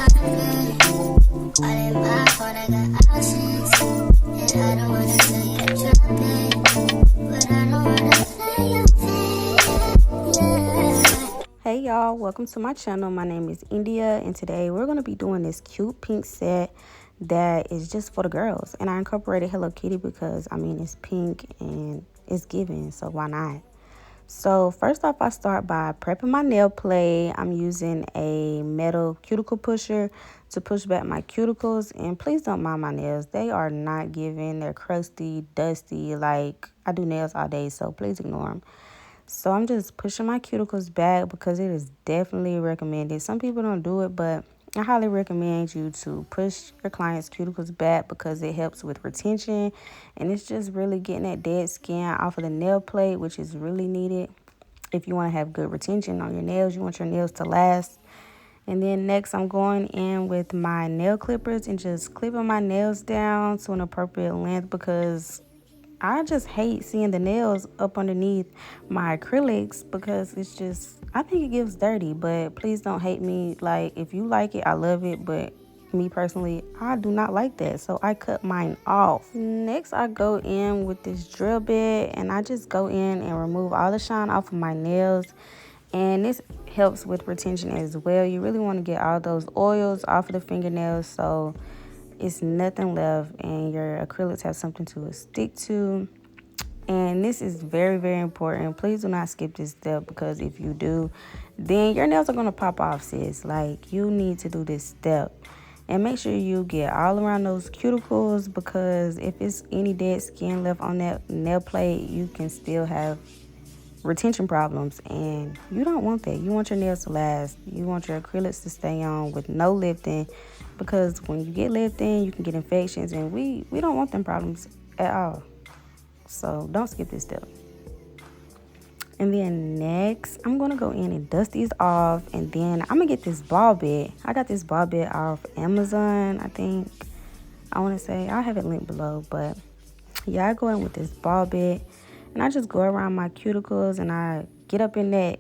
Hey y'all, welcome to my channel. My name is India, and today we're going to be doing this cute pink set that is just for the girls. And I incorporated Hello Kitty because I mean it's pink and it's giving, so why not? So first off, I start by prepping my nail plate. I'm using a metal cuticle pusher to push back my cuticles, and please don't mind my nails. They are not giving. They're crusty, dusty. Like, I do nails all day, so please ignore them. So I'm just pushing my cuticles back because it is definitely recommended. Some people don't do it, but I highly recommend you to push your client's cuticles back because it helps with retention, and it's just really getting that dead skin off of the nail plate, which is really needed if you want to have good retention on your nails. You want your nails to last. And then next, I'm going in with my nail clippers and just clipping my nails down to an appropriate length because I just hate seeing the nails up underneath my acrylics because it's just, I think it gives dirty, but please don't hate me. Like, if you like it, I love it, but me personally, I do not like that, so I cut mine off. Next, I go in with this drill bit and I just go in and remove all the shine off of my nails, and this helps with retention as well. You really want to get all those oils off of the fingernails so it's nothing left and your acrylics have something to stick to. And this is very, very important. Please do not skip this step because if you do, then your nails are going to pop off, sis. Like, you need to do this step. And make sure you get all around those cuticles because if it's any dead skin left on that nail plate, you can still have retention problems, and you don't want that. You want your nails to last. You want your acrylics to stay on with no lifting because when you get lifting, you can get infections, and we don't want them problems at all. So don't skip this step. And then next, I'm going to go in and dust these off, and then I'm going to get this ball bit. I got this ball bit off Amazon, I think. I want to say, I'll have it linked below, but yeah, I go in with this ball bit and I just go around my cuticles and I get up in that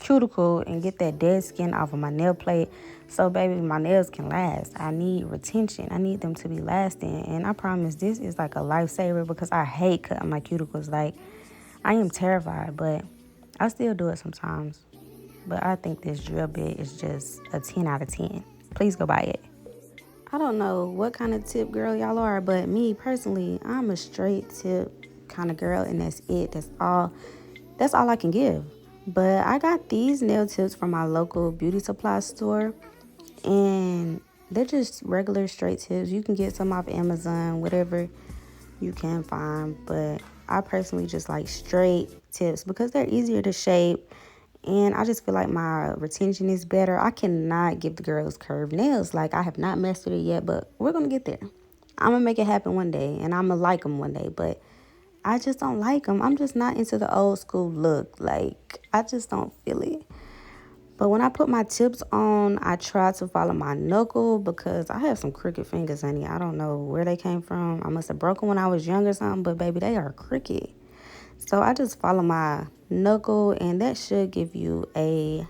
cuticle and get that dead skin off of my nail plate so baby my nails can last. I need retention. I need them to be lasting, and I promise this is like a lifesaver because I hate cutting my cuticles. Like, I am terrified, but I still do it sometimes. But I think this drill bit is just a 10 out of 10. Please go buy it. I don't know what kind of tip girl y'all are, but me personally, I'm a straight tip kind of girl, and that's it. That's all I can give. But I got these nail tips from my local beauty supply store, and they're just regular straight tips. You can get some off Amazon, whatever you can find, but I personally just like straight tips because they're easier to shape, and I just feel like my retention is better. I cannot give the girls curved nails. Like, I have not mastered it yet, but we're gonna get there. I'm gonna make it happen one day, and I'm gonna like them one day, but I just don't like them. I'm just not into the old school look. Like, I just don't feel it. But when I put my tips on, I try to follow my knuckle because I have some crooked fingers, honey. I don't know where they came from. I must have broken when I was young or something, but baby, they are crooked. So I just follow my knuckle, and that should give you a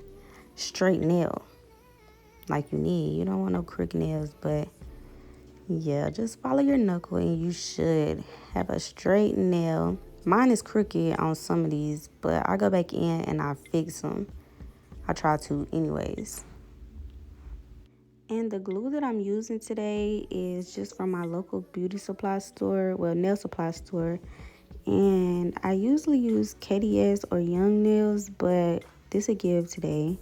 straight nail like you need. You don't want no crooked nails, but yeah, just follow your knuckle and you should have a straight nail. Mine is crooked on some of these, but I go back in and I fix them. I try to anyways. And the glue that I'm using today is just from my local beauty supply store, well, nail supply store. And I usually use KDS or Young Nails, but this a give today.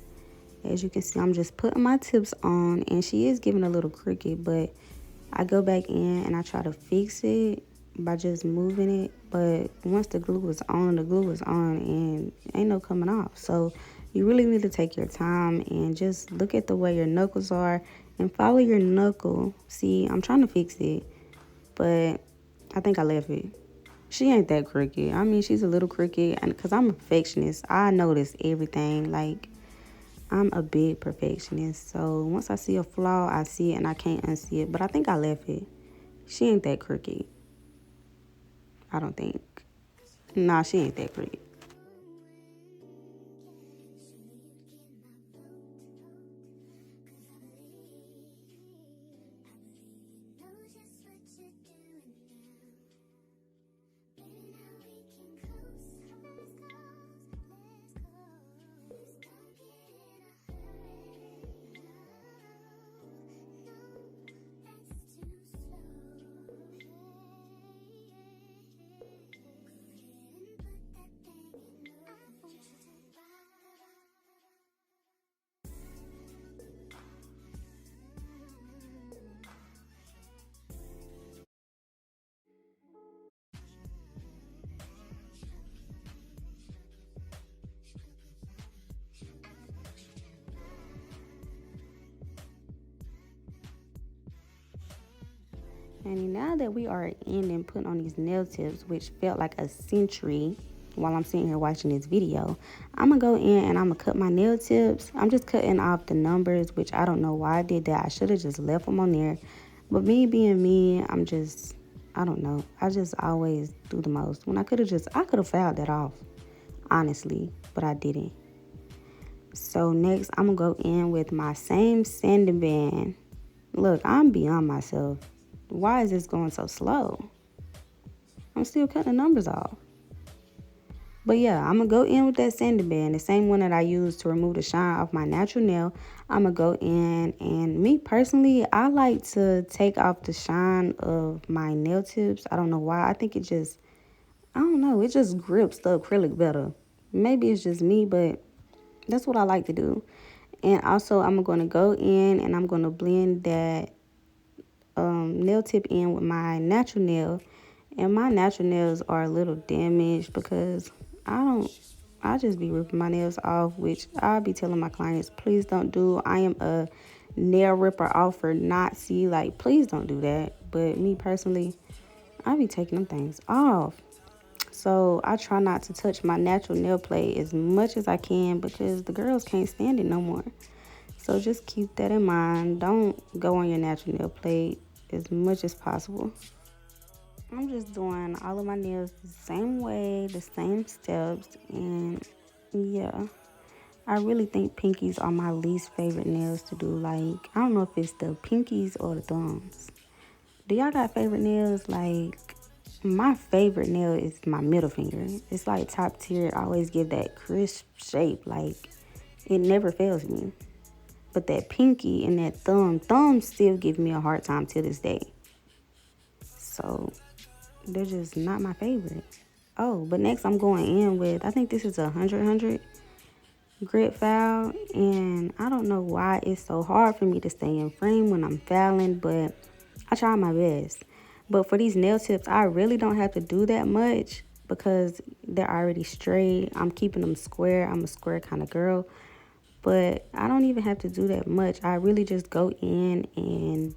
As you can see, I'm just putting my tips on, and she is giving a little crooked, but I go back in and I try to fix it by just moving it. But once the glue is on, and ain't no coming off. So you really need to take your time and just look at the way your knuckles are and follow your knuckle. See, I'm trying to fix it, but I think I left it. She ain't that crooked. I mean, she's a little crooked, and because I'm a perfectionist, I notice everything. Like, I'm a big perfectionist. So once I see a flaw, I see it and I can't unsee it. But I think I left it. She ain't that crooked. I don't think. Nah, she ain't that crooked. And now that we are in and putting on these nail tips, which felt like a century while I'm sitting here watching this video, I'm going to go in and I'm going to cut my nail tips. I'm just cutting off the numbers, which I don't know why I did that. I should have just left them on there. But me being me, I don't know. I just always do the most. When I could have filed that off, honestly, but I didn't. So next, I'm going to go in with my same sanding band. Look, I'm beyond myself. Why is this going so slow? I'm still cutting the numbers off. But yeah, I'm going to go in with that sanding band, the same one that I use to remove the shine off my natural nail. I'm going to go in, and me personally, I like to take off the shine of my nail tips. I don't know why. I think I don't know, it just grips the acrylic better. Maybe it's just me, but that's what I like to do. And also, I'm going to go in and I'm going to blend that nail tip in with my natural nail. And my natural nails are a little damaged because I just be ripping my nails off, which I'll be telling my clients, please don't do. I am a nail ripper offer Nazi. Like, please don't do that. But me personally, I be taking them things off. So I try not to touch my natural nail plate as much as I can because the girls can't stand it no more. So just keep that in mind. Don't go on your natural nail plate as much as possible. I'm just doing all of my nails the same way, the same steps, and yeah. I really think pinkies are my least favorite nails to do. Like, I don't know if it's the pinkies or the thumbs. Do y'all got favorite nails? Like, my favorite nail is my middle finger. It's like top tier. It always give that crisp shape. Like, it never fails me. But that pinky and that thumbs still give me a hard time to this day. So they're just not my favorite. Oh, but next I'm going in with, I think this is a 100 grit foul, and I don't know why it's so hard for me to stay in frame when I'm fouling, but I try my best. But for these nail tips, I really don't have to do that much because they're already straight. I'm keeping them square. I'm a square kind of girl, but I don't even have to do that much. I really just go in and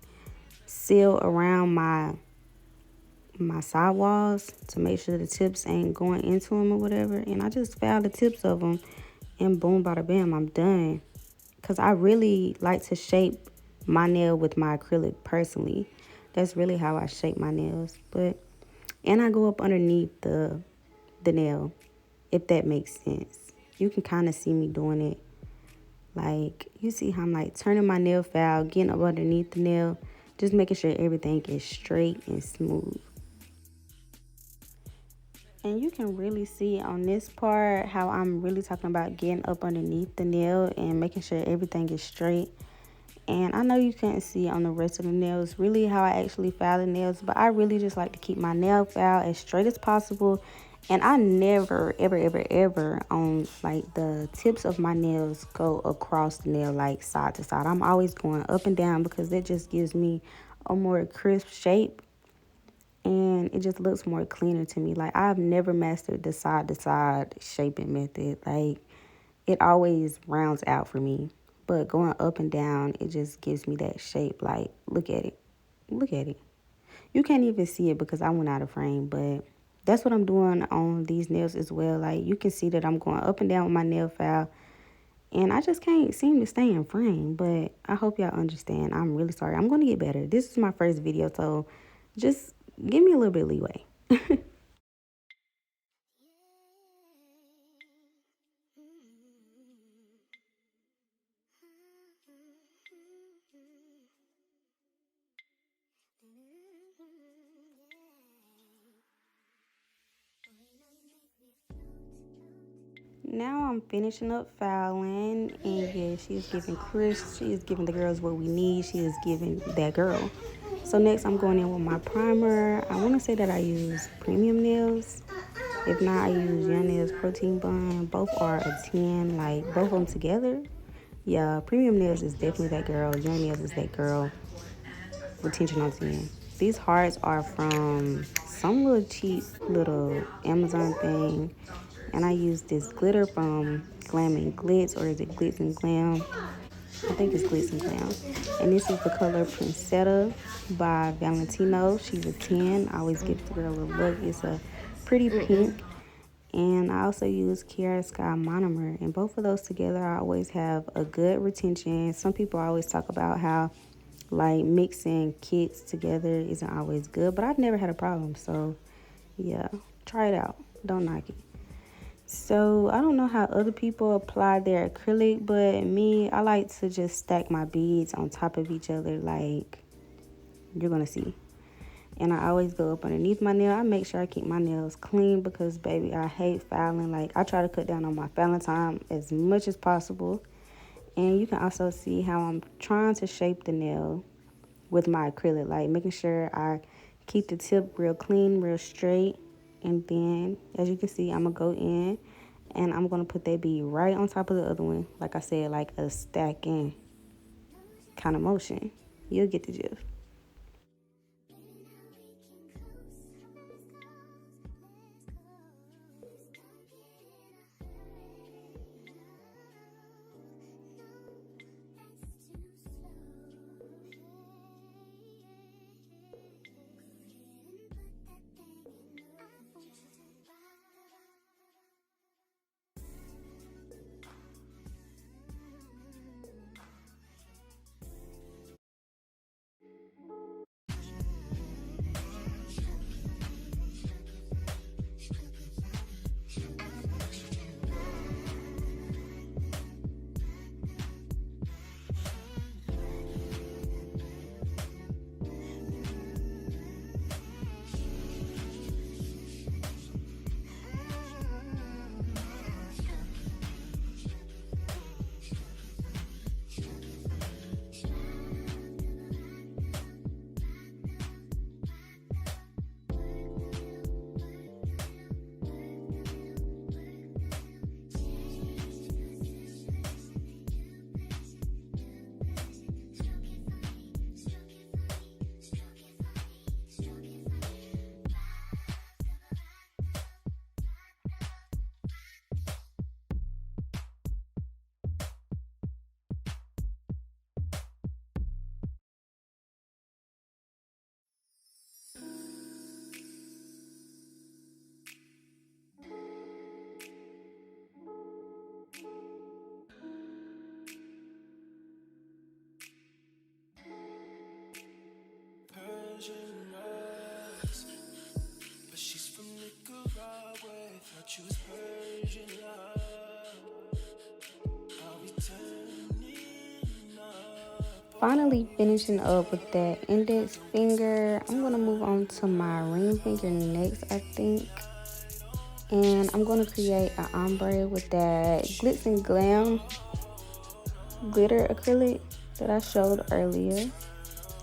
seal around my sidewalls to make sure the tips ain't going into them or whatever, and I just foul the tips of them, and boom, bada bam, I'm done. Because I really like to shape my nail with my acrylic personally. That's really how I shape my nails. And I go up underneath the nail, if that makes sense. You can kind of see me doing it. Like, you see how I'm like turning my nail file, getting up underneath the nail, just making sure everything is straight and smooth. And you can really see on this part how I'm really talking about getting up underneath the nail and making sure everything is straight. And I know you can't see on the rest of the nails really how I actually file the nails, but I really just like to keep my nail file as straight as possible. And I never, ever, ever, ever on like the tips of my nails go across the nail like side to side. I'm always going up and down because that just gives me a more crisp shape. And it just looks more cleaner to me. Like, I've never mastered the side to side shaping method. Like, it always rounds out for me. But going up and down, it just gives me that shape. Like, look at it. Look at it. You can't even see it because I went out of frame. But that's what I'm doing on these nails as well. Like, you can see that I'm going up and down with my nail file. And I just can't seem to stay in frame. But I hope y'all understand. I'm really sorry. I'm going to get better. This is my first video, so just give me a little bit of leeway. Now I'm finishing up filing, and yeah, she is giving crisp. She is giving the girls what we need. She is giving that girl. So next I'm going in with my primer. I want to say that I use Premium Nails. If not, I use Young Nails Protein Bond. Both are a 10, like both of them together. Yeah, Premium Nails is definitely that girl. Young Nails is that girl. Retention on 10. These hearts are from some little cheap little Amazon thing. And I use this glitter from Glam and Glitz, or is it Glitz and Glam? I think it's Glitz and Glam. And this is the color Princetta by Valentino. She's a 10. I always give the girl a look. It's a pretty pink. And I also use Kiara Sky Monomer. And both of those together, I always have a good retention. Some people always talk about how like mixing kits together isn't always good, but I've never had a problem. So yeah, try it out. Don't knock it. So I don't know how other people apply their acrylic, but me, I like to just stack my beads on top of each other like you're gonna see. And I always go up underneath my nail. I make sure I keep my nails clean because baby, I hate filing. Like I try to cut down on my filing time as much as possible. And you can also see how I'm trying to shape the nail with my acrylic, like making sure I keep the tip real clean, real straight. And then as you can see, I'm gonna go in and I'm gonna put that bead right on top of the other one. Like I said, like a stacking kind of motion. You'll get the gist. Persian rose, but she's from Nicaragua. Thought she was Persian love. Are we turning up? Finally finishing up with that index finger. I'm gonna move on to my ring finger next, I think. And I'm gonna create an ombre with that Glitz and Glam glitter acrylic that I showed earlier.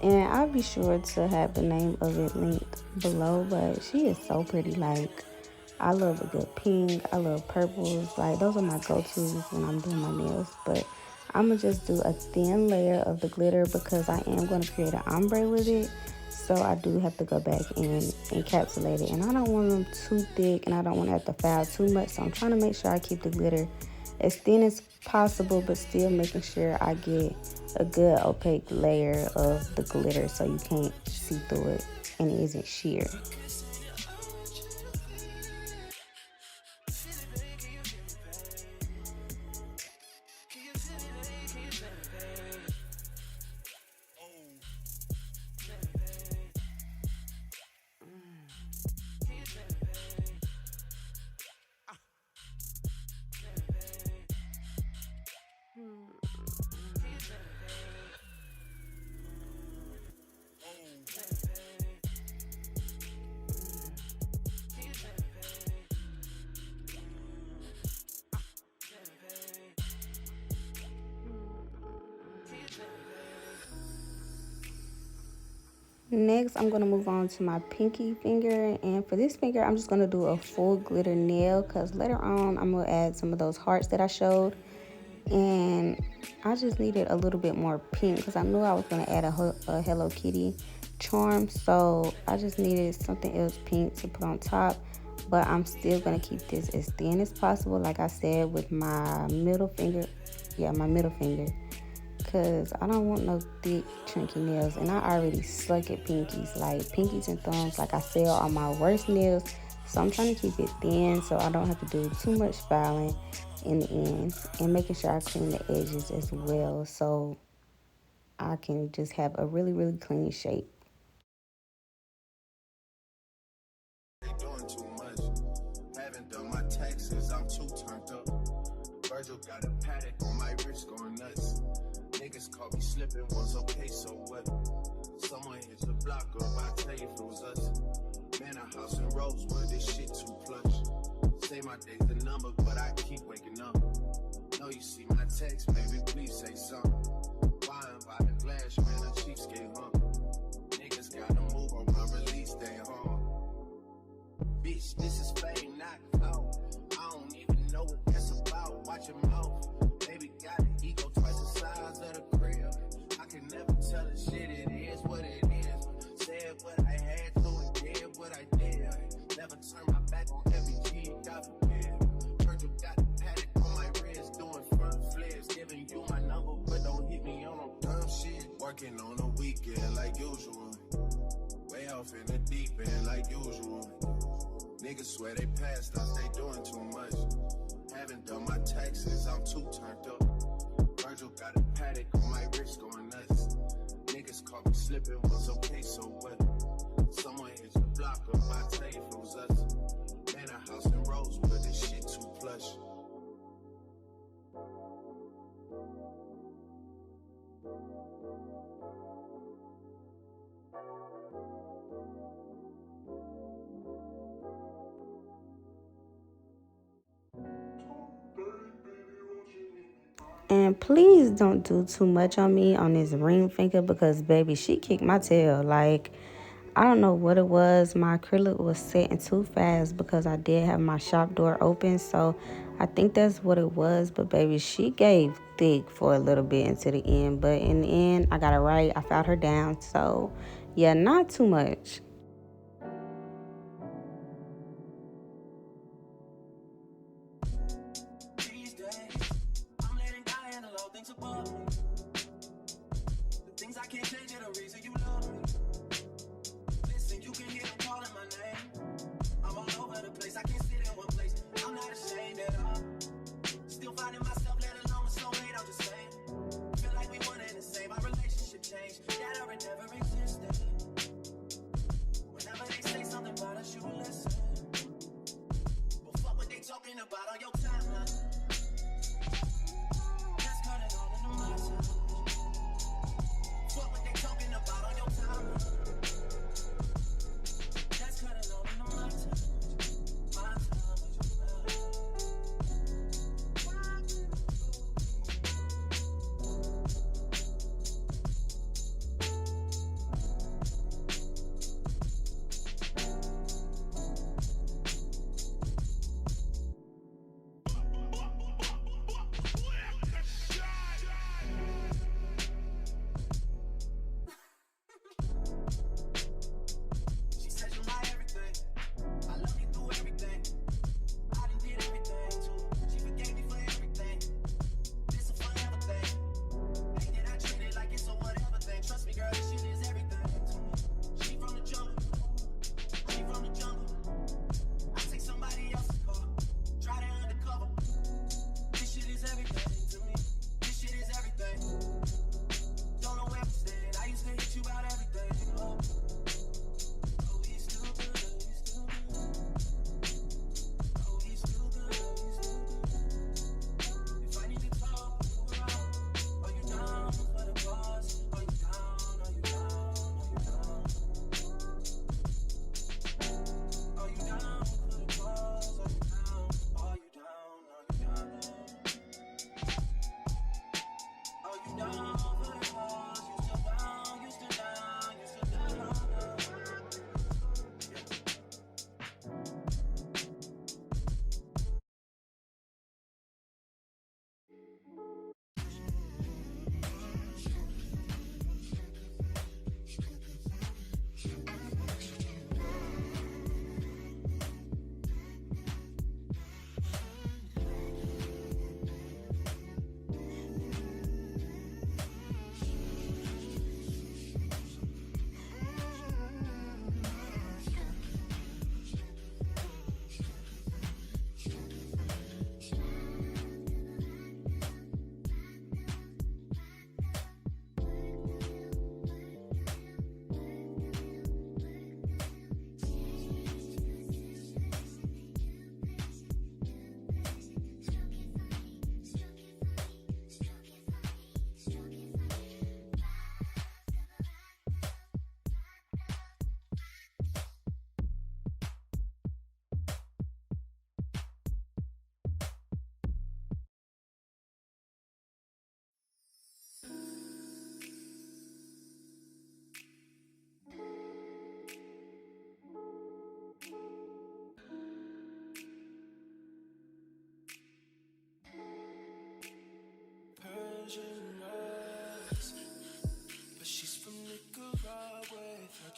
And I'll be sure to have the name of it linked below, but she is so pretty. Like, I love a good pink. I love purples. Like, those are my go-tos when I'm doing my nails. But I'm going to just do a thin layer of the glitter because I am going to create an ombre with it. So I do have to go back and encapsulate it. And I don't want them too thick and I don't want to have to file too much. So I'm trying to make sure I keep the glitter as thin as possible, but still making sure I get a good opaque layer of the glitter so you can't see through it and it isn't sheer. Next, I'm going to move on to my pinky finger. And for this finger, I'm just going to do a full glitter nail because later on, I'm going to add some of those hearts that I showed. And I just needed a little bit more pink because I knew I was going to add a Hello Kitty charm. So I just needed something else pink to put on top. But I'm still going to keep this as thin as possible, like I said, with my middle finger. Yeah, my middle finger. because I don't want no thick, chunky nails. And I already suck at pinkies. Like, pinkies and thumbs, like I said, are my worst nails. So I'm trying to keep it thin so I don't have to do too much filing in the ends. And making sure I clean the edges as well so I can just have a really, really clean shape. They doing too much. Haven't done my taxes, I'm too turned up. Virgil got a paddock on my wrist going nuts. Niggas caught me slipping once, okay, so what? Someone hit the block up, I tell you if it was us. Man, a house in Rosewood, this shit too plush. Say my day's the number, but I keep waking up. Know you see my text, baby, please say something. Buying by the glass, man, a cheapskate, huh? Niggas gotta move on my release day, huh? Bitch, this is fame, not out. I don't even know what that's about. Watch your mouth. Baby got an ego twice the size of the crib. I can never tell the shit, it is what it is. Said what I had to and did what I did. Never turn my back on every G, God forbid. Virgil got a paddock on my wrist, doing front flips. Giving you my number, but don't hit me on no dumb shit. Working on the weekend like usual. Way off in the deep end like usual. Niggas swear they passed us, they doing too much. Haven't done my taxes, I'm too turned up. Virgil got a paddock on my wrist going nuts. Niggas caught me slipping, was okay, so what? Someone hit the block up, I tell you if it was us. Man, a house in Rosewood, this shit too plush. And please don't do too much on me on this ring finger because, baby, she kicked my tail. Like, I don't know what it was. My acrylic was setting too fast because I did have my shop door open. So I think that's what it was. But, baby, she gave thick for a little bit into the end. But in the end, I got it right. I found her down. So, yeah, not too much. These days, I'm letting God handle all things above me. The things I can't change are the reason you love me. Listen, you can hear them calling my name. I'm all over the place, I can't sit in one place. I'm not ashamed at all. Still finding myself, let alone a soulmate, I'm just saying. Feel like we one and the same, our relationship changed. That or it never existed. Whenever they say something about us, you listen. But fuck what they talking about on your timeline. Let's cut it all into my time. Fuck what they talking about on your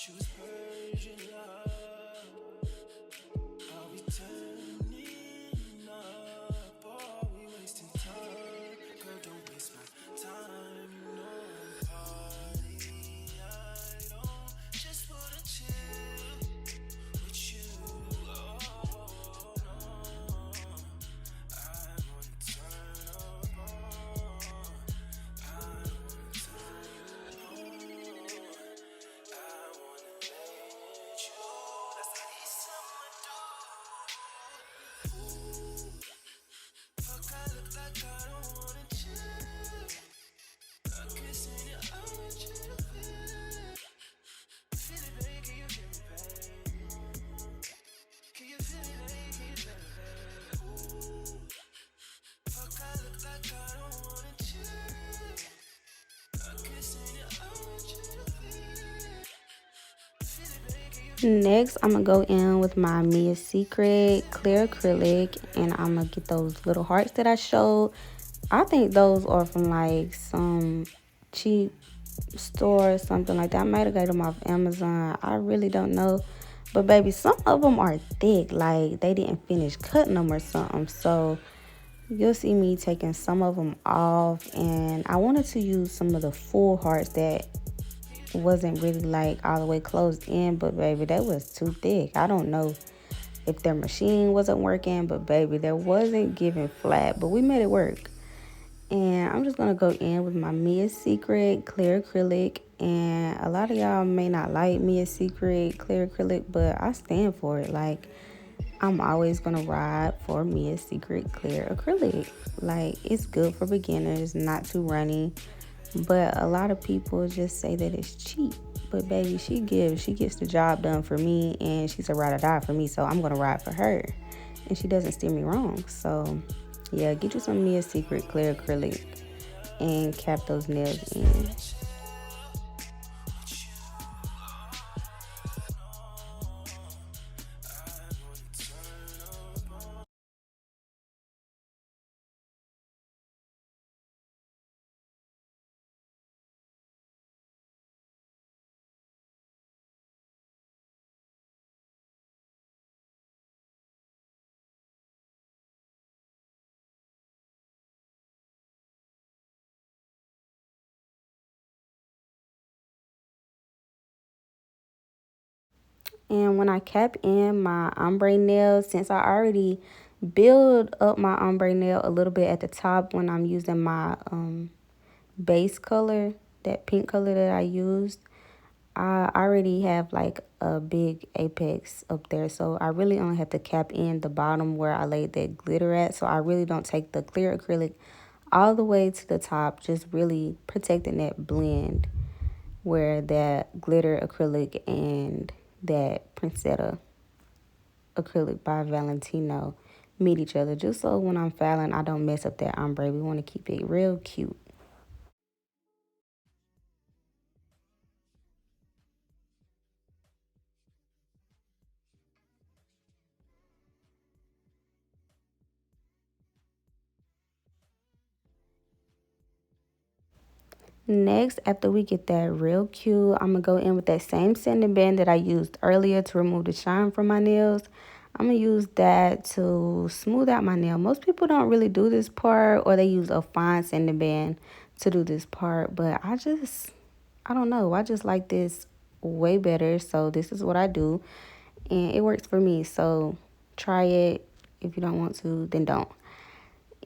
choose Persian love. Are we turning up? Or are we wasting time? Girl, don't waste my time. No party. I don't just wanna chill with you. Oh no, I wanna turn up on. I wanna turn you on. I wanna let you. That's the least I'ma do. Fuck, I look like I don't wanna chill. I'm kissing you, I want you to feel it. Feel it, baby, can you feel me, baby? Can you feel me, baby, can you feel me, baby? Fuck, I look like I don't wanna chill. I'm kissing you, I want you to feel it. Feel it, baby, can you feel me? Next, I'm gonna go in with my Mia Secret clear acrylic, and I'm gonna get those little hearts that I showed. I think those are from like some cheap store or something like that. I might have got them off Amazon. I really don't know. But baby, some of them are thick, like they didn't finish cutting them or something. So you'll see me taking some of them off, and I wanted to use some of the full hearts that wasn't really like all the way closed in, but baby, that was too thick. I don't know if their machine wasn't working, but baby, that wasn't giving flat, but we made it work. And I'm just gonna go in with my Mia Secret clear acrylic. And a lot of y'all may not like Mia Secret clear acrylic, but I stand for it. Like, I'm always gonna ride for Mia Secret clear acrylic. Like, it's good for beginners, not too runny. But a lot of people just say that it's cheap. But baby, she gets the job done for me, and she's a ride or die for me. So I'm gonna ride for her, and she doesn't steer me wrong. So yeah, get you some Mia Secret clear acrylic and cap those nails in. And when I cap in my ombre nail, since I already build up my ombre nail a little bit at the top when I'm using my base color, that pink color that I used, I already have like a big apex up there. So I really only have to cap in the bottom where I laid that glitter at. So I really don't take the clear acrylic all the way to the top, just really protecting that blend where that glitter acrylic and that Princetta acrylic by Valentino meet each other. Just so when I'm filing, I don't mess up that ombre. We want to keep it real cute. Next, after we get that real cute, I'm going to go in with that same sanding band that I used earlier to remove the shine from my nails. I'm going to use that to smooth out my nail. Most people don't really do this part, or they use a fine sanding band to do this part. But I don't know. I just like this way better. So this is what I do. And it works for me. So try it. If you don't want to, then don't.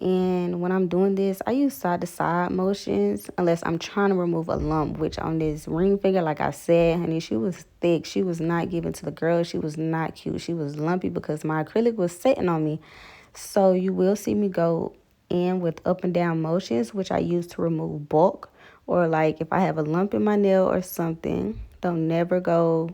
And when I'm doing this, I use side to side motions unless I'm trying to remove a lump, which on this ring finger, like I said, honey, she was thick. She was not given to the girl. She was not cute. She was lumpy because my acrylic was sitting on me. So you will see me go in with up and down motions, which I use to remove bulk, or like if I have a lump in my nail or something. Don't never go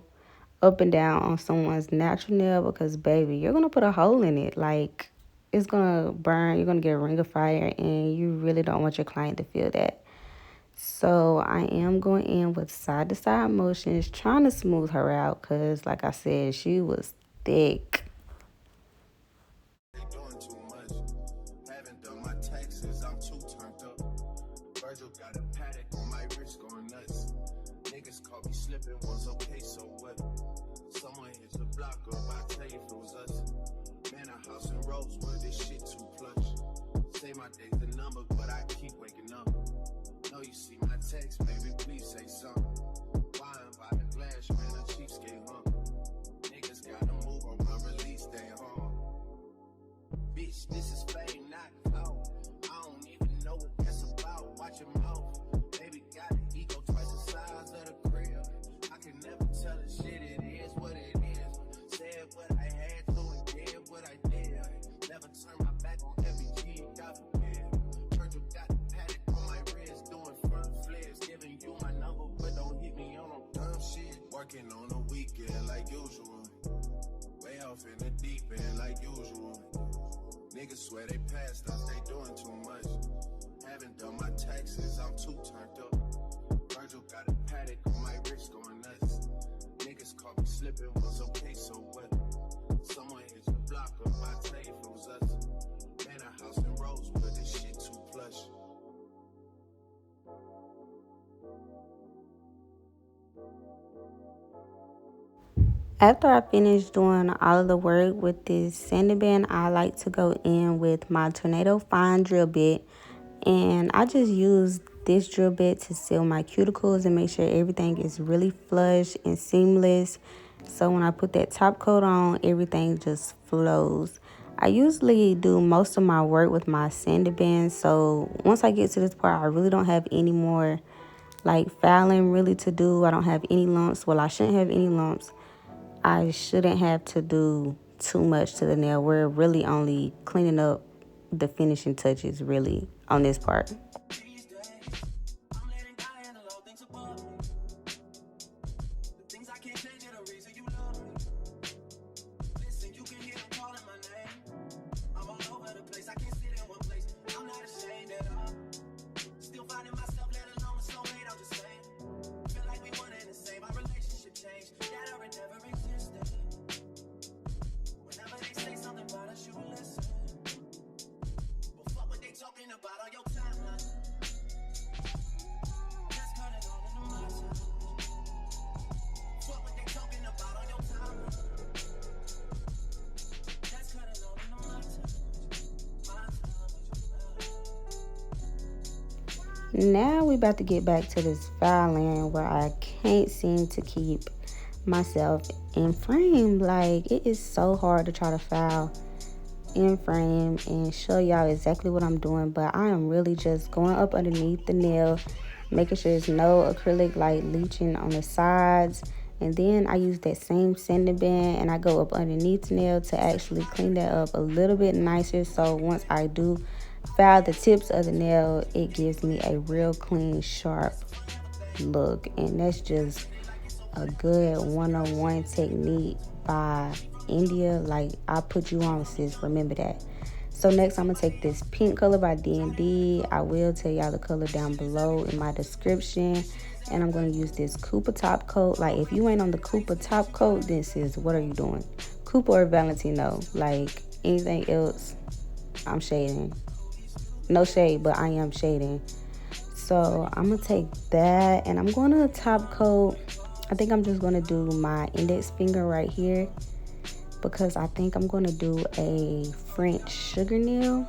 up and down on someone's natural nail, because baby, you're gonna put a hole in it. Like, it's gonna burn, you're gonna get a ring of fire, and you really don't want your client to feel that. So I am going in with side to side motions, trying to smooth her out, because like I said, she was thick. They doing too much. Haven't done my taxes, I'm too turned up. Virgil got a paddock on my wrist going nuts. Niggas call me slip. slipping was okay, so what? Someone hit the block up, I tell you if it was us. Man, a house in Rosewood, this shit too plush. Say my day's the number, but I keep waking up. Know you see my text, baby, please say something. Buying by the glass, man, a cheapskate, huh? Niggas gotta move on my release day, huh? Bitch, this is fame, not clout. I don't even know what that's about. Watch your mouth. Baby got an ego twice the size of the crib. I can never tell a shit, it is what it is. Said what I had to and did what I did. Never turn my back on every G, God forbid. Virgil got the paddock on my wrist, doing front flips. Giving you my number, but don't hit me on no dumb shit. Working on the weekend like usual. Way off in the deep end like usual. Niggas swear they passed us, they doing too much. Haven't done my taxes, I'm too turned up. Virgil got a paddock on my wrist going nuts. Niggas caught me slipping, was okay, so what? Someone hit the block up, I tell you if it was us. Man, a house in Rosewood, this shit too plush. After I finish doing all of the work with this sanding band, I like to go in with my Tornado Fine drill bit. And I just use this drill bit to seal my cuticles and make sure everything is really flush and seamless. So when I put that top coat on, everything just flows. I usually do most of my work with my sanding band. So once I get to this part, I really don't have any more like filing really to do. I don't have any lumps. Well, I shouldn't have any lumps. I shouldn't have to do too much to the nail. We're really only cleaning up the finishing touches really on this part. Now we about to get back to this filing where I can't seem to keep myself in frame. Like, it is so hard to try to file in frame and show y'all exactly what I'm doing, but I am really just going up underneath the nail, making sure there's no acrylic like leaching on the sides. And then I use that same sanding band and I go up underneath the nail to actually clean that up a little bit nicer. So once I do file the tips of the nail, it gives me a real clean, sharp look. And that's just a good one-on-one technique by India. Like, I put you on, sis, remember that. So next I'm gonna take this pink color by D&D. I will tell y'all the color down below in my description. And I'm gonna use this Cooper top coat. Like, if you ain't on the Cooper top coat, this is, what are you doing? Cooper or Valentino. Like, anything else, I'm shading. No shade, but I am shading. So I'm gonna take that and I'm gonna top coat. I think I'm just gonna do my index finger right here because I think I'm gonna do a French sugar nail.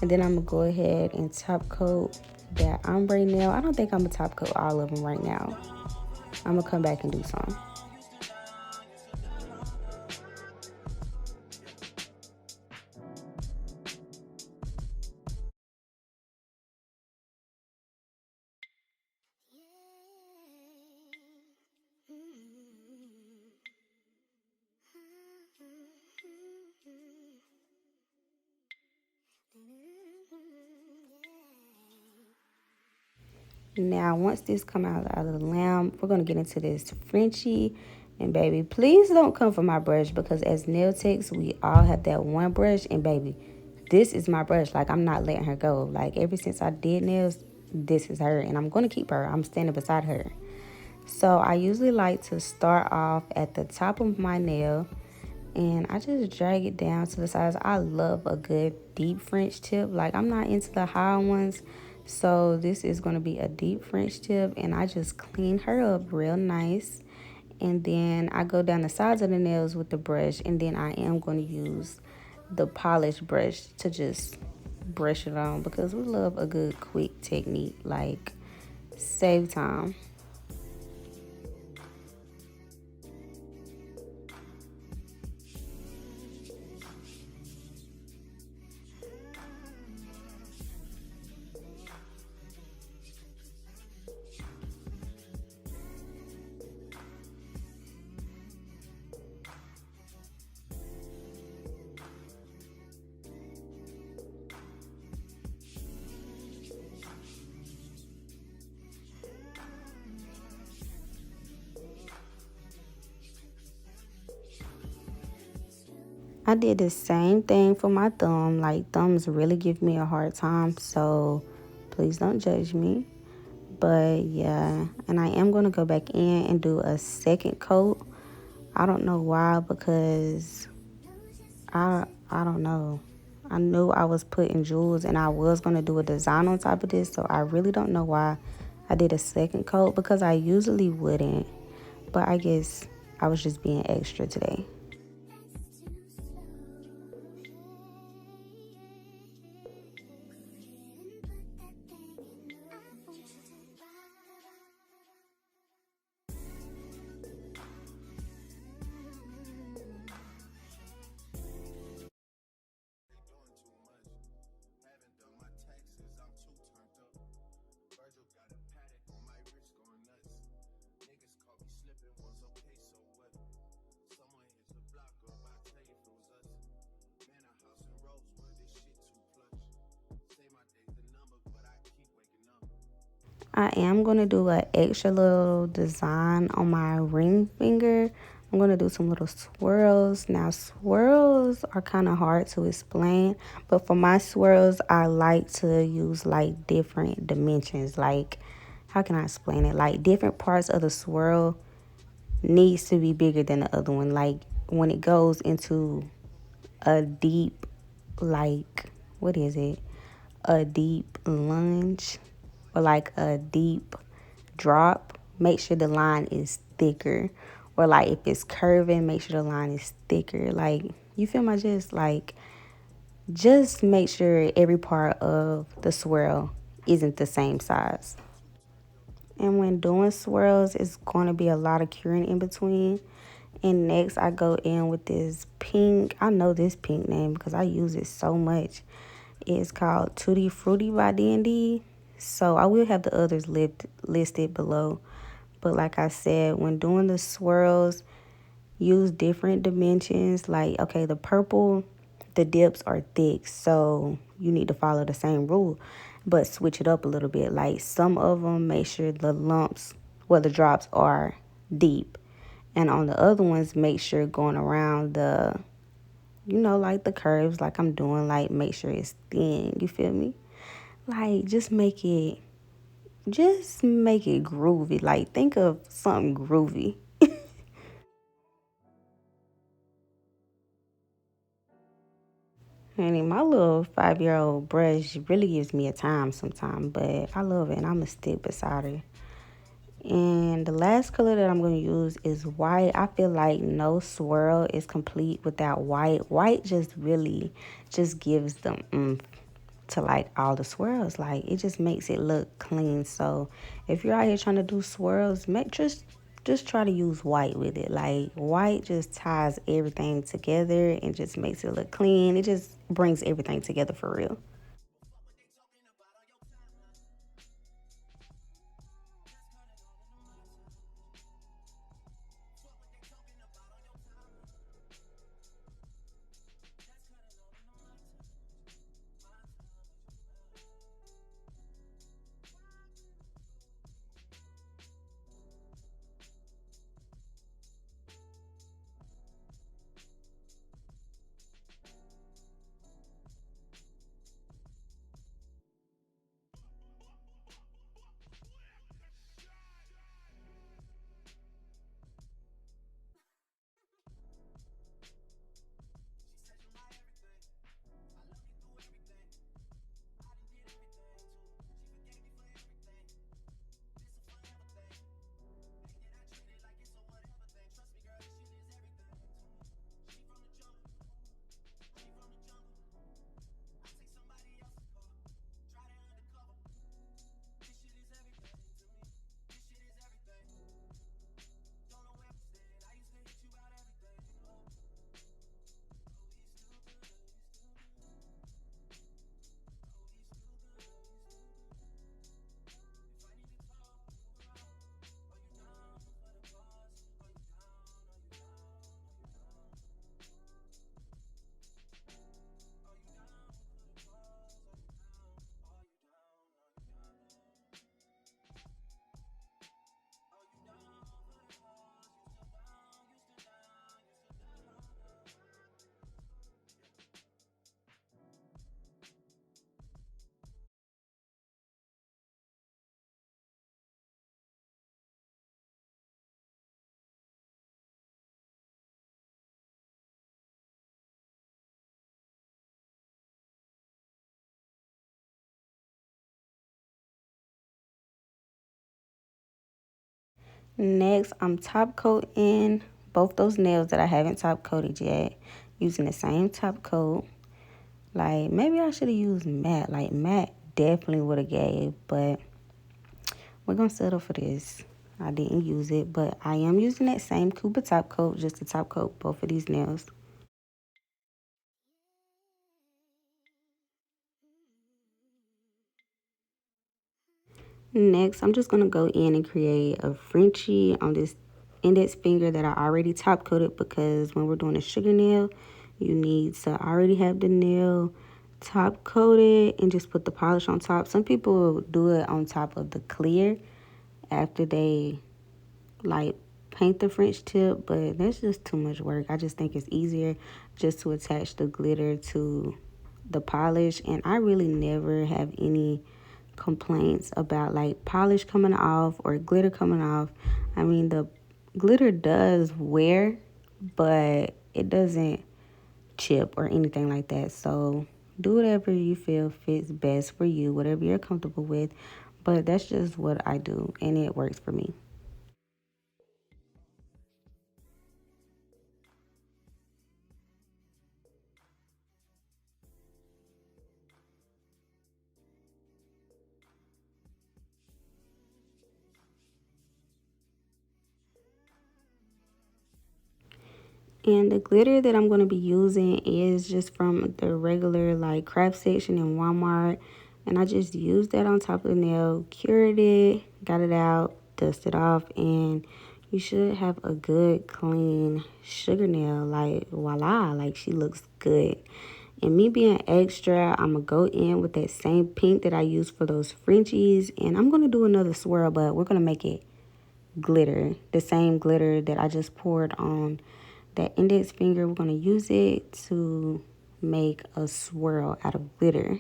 And then I'm gonna go ahead and top coat that ombre nail. I don't think I'm gonna top coat all of them right now. I'm gonna come back and do some. Now, once this come out of the lamp, we're gonna get into this Frenchie. And baby, please don't come for my brush because as nail techs, we all have that one brush. And baby, this is my brush. Like, I'm not letting her go. Like, ever since I did nails, this is her. And I'm gonna keep her. I'm standing beside her. So I usually like to start off at the top of my nail. And I just drag it down to the sides. I love a good deep French tip. Like, I'm not into the high ones. So this is going to be a deep French tip, and I just clean her up real nice. And then I go down the sides of the nails with the brush, and then I am going to use the polish brush to just brush it on because we love a good quick technique, like save time. I did the same thing for my thumb. Like, thumbs really give me a hard time, so please don't judge me. But yeah, and I am going to go back in and do a second coat. I don't know why, because I don't know. I knew I was putting jewels and I was going to do a design on top of this, so I really don't know why I did a second coat because I usually wouldn't. But I guess I was just being extra today. Doing too much. Haven't done my taxes, I'm too turned up. Virgil got a paddock on my wrist going nuts. Niggas caught me slipping once, okay, so what? Someone hit the block up, I tell you if it was us. Man, a house in Rosewood, this shit too plush. Say my day's the number, but I keep waking up. I am going to do an extra little design on my ring finger. I'm going to do some little swirls. Now, swirls are kind of hard to explain, but for my swirls, I like to use like different dimensions. Like, how can I explain it? Like, different parts of the swirl needs to be bigger than the other one. Like, when it goes into a deep, like, what is it? A deep lunge or like a deep drop, make sure the line is thicker. Or like if it's curving, make sure the line is thicker. Like, you feel my gist? Like, just make sure every part of the swirl isn't the same size. And when doing swirls, it's going to be a lot of curing in between. And next, I go in with this pink. I know this pink name because I use it so much. It's called Tutti Frutti by D&D. So I will have the others listed below. But like I said, when doing the swirls, use different dimensions. Like, okay, the purple, the dips are thick, so you need to follow the same rule, but switch it up a little bit. Like, some of them, make sure the lumps, well, the drops are deep. And on the other ones, make sure going around the, like the curves, like I'm doing, like, make sure it's thin. You feel me? Like, just make it groovy. Like, think of something groovy. Honey, my little 5-year-old brush really gives me a time sometime, but I love it and I'm going to stick beside her. And the last color that I'm going to use is white. I feel like no swirl is complete without white. White just really just gives them to like all the swirls. Like, it just makes it look clean. So if you're out here trying to do swirls, make just try to use white with it. Like, white just ties everything together and just makes it look clean. It just brings everything together for real. Next, I'm top coating both those nails that I haven't top coated yet using the same top coat. Like, maybe I should have used matte. Like, matte definitely would have gave, but we're going to settle for this. I didn't use it, but I am using that same Cooper top coat just to top coat both of these nails. Next, I'm just going to go in and create a Frenchie on this index finger that I already top coated, because when we're doing a sugar nail, you need to already have the nail top coated and just put the polish on top. Some people do it on top of the clear after they like paint the French tip, but that's just too much work. I just think it's easier just to attach the glitter to the polish, and I really never have any complaints about like polish coming off or glitter coming off. I mean, the glitter does wear, but it doesn't chip or anything like that. So do whatever you feel fits best for you, whatever you're comfortable with. But that's just what I do, and it works for me. And the glitter that I'm going to be using is just from the regular like craft section in Walmart. And I just used that on top of the nail, cured it, got it out, dusted off, and you should have a good clean sugar nail. Like voila, like she looks good. And me being extra, I'm going to go in with that same pink that I used for those Frenchies. And I'm going to do another swirl, but we're going to make it glitter, the same glitter that I just poured on that index finger. We're going to use it to make a swirl out of glitter.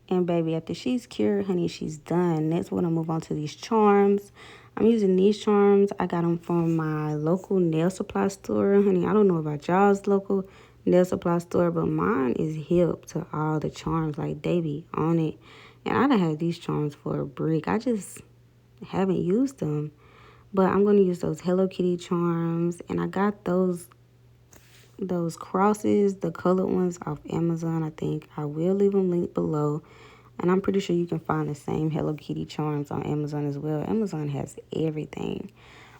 And baby, after she's cured, honey, she's done. Next, we're gonna move on to these charms. I'm using these charms. I got them from my local nail supply store. Honey, I don't know about y'all's local nail supply store, but mine is hip to all the charms. Like, they be on it. And I done had these charms for a brick. I just haven't used them. But I'm going to use those Hello Kitty charms. And I got those crosses, the colored ones, off Amazon, I think. I will leave them linked below. And I'm pretty sure you can find the same Hello Kitty charms on Amazon as well. Amazon has everything.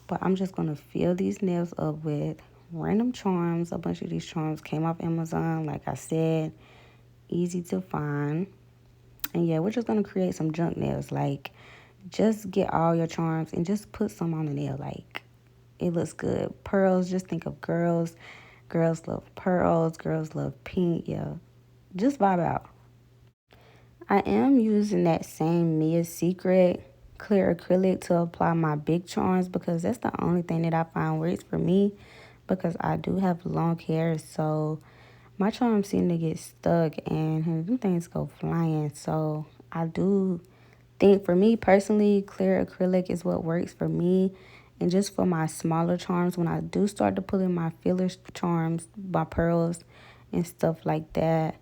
But I'm just going to fill these nails up with random charms. A bunch of these charms came off Amazon, like I said. Easy to find. And yeah, we're just going to create some junk nails. Like, just get all your charms and just put some on the nail. Like, it looks good. Pearls, just think of girls. Girls love pearls. Girls love pink. Yeah, just vibe out. I am using that same Mia Secret clear acrylic to apply my big charms, because that's the only thing that I find works for me, because I do have long hair. So my charms seem to get stuck and them things go flying. So I do think, for me personally, clear acrylic is what works for me. And just for my smaller charms, when I do start to pull in my filler charms, my pearls and stuff like that,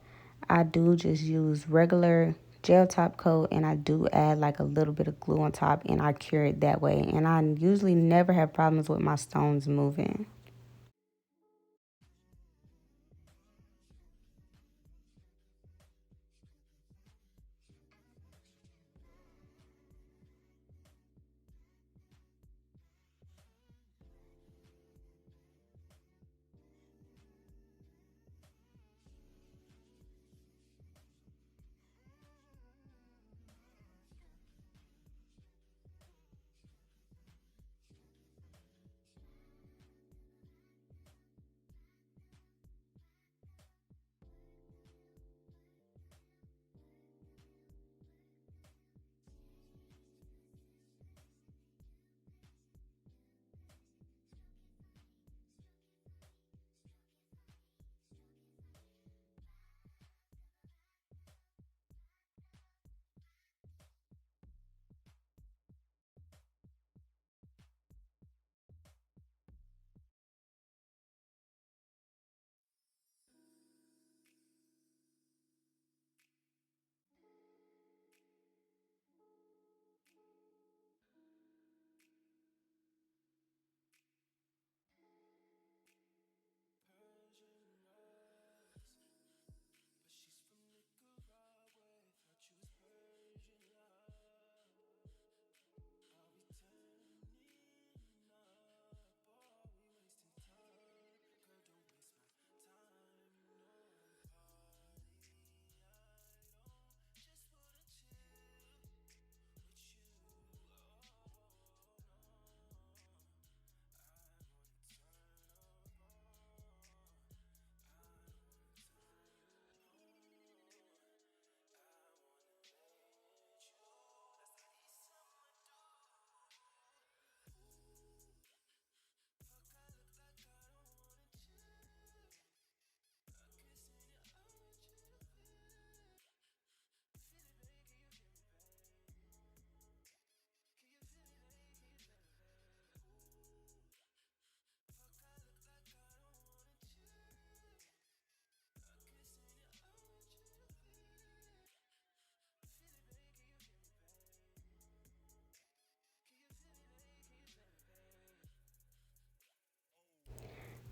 I do just use regular gel top coat, and I do add like a little bit of glue on top, and I cure it that way. And I usually never have problems with my stones moving.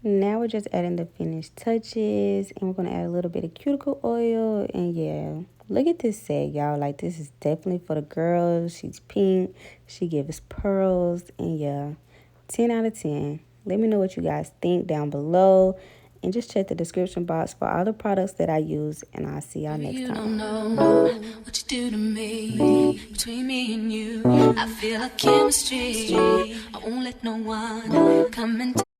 Now we're just adding the finished touches, and we're gonna add a little bit of cuticle oil. And yeah, look at this set, y'all. Like, this is definitely for the girls. She's pink, she gives pearls, and yeah, 10 out of 10. Let me know what you guys think down below, and just check the description box for all the products that I use, and I'll see y'all next time. You don't know what you do to me. Between me and you, I feel a chemistry. I won't let no one come and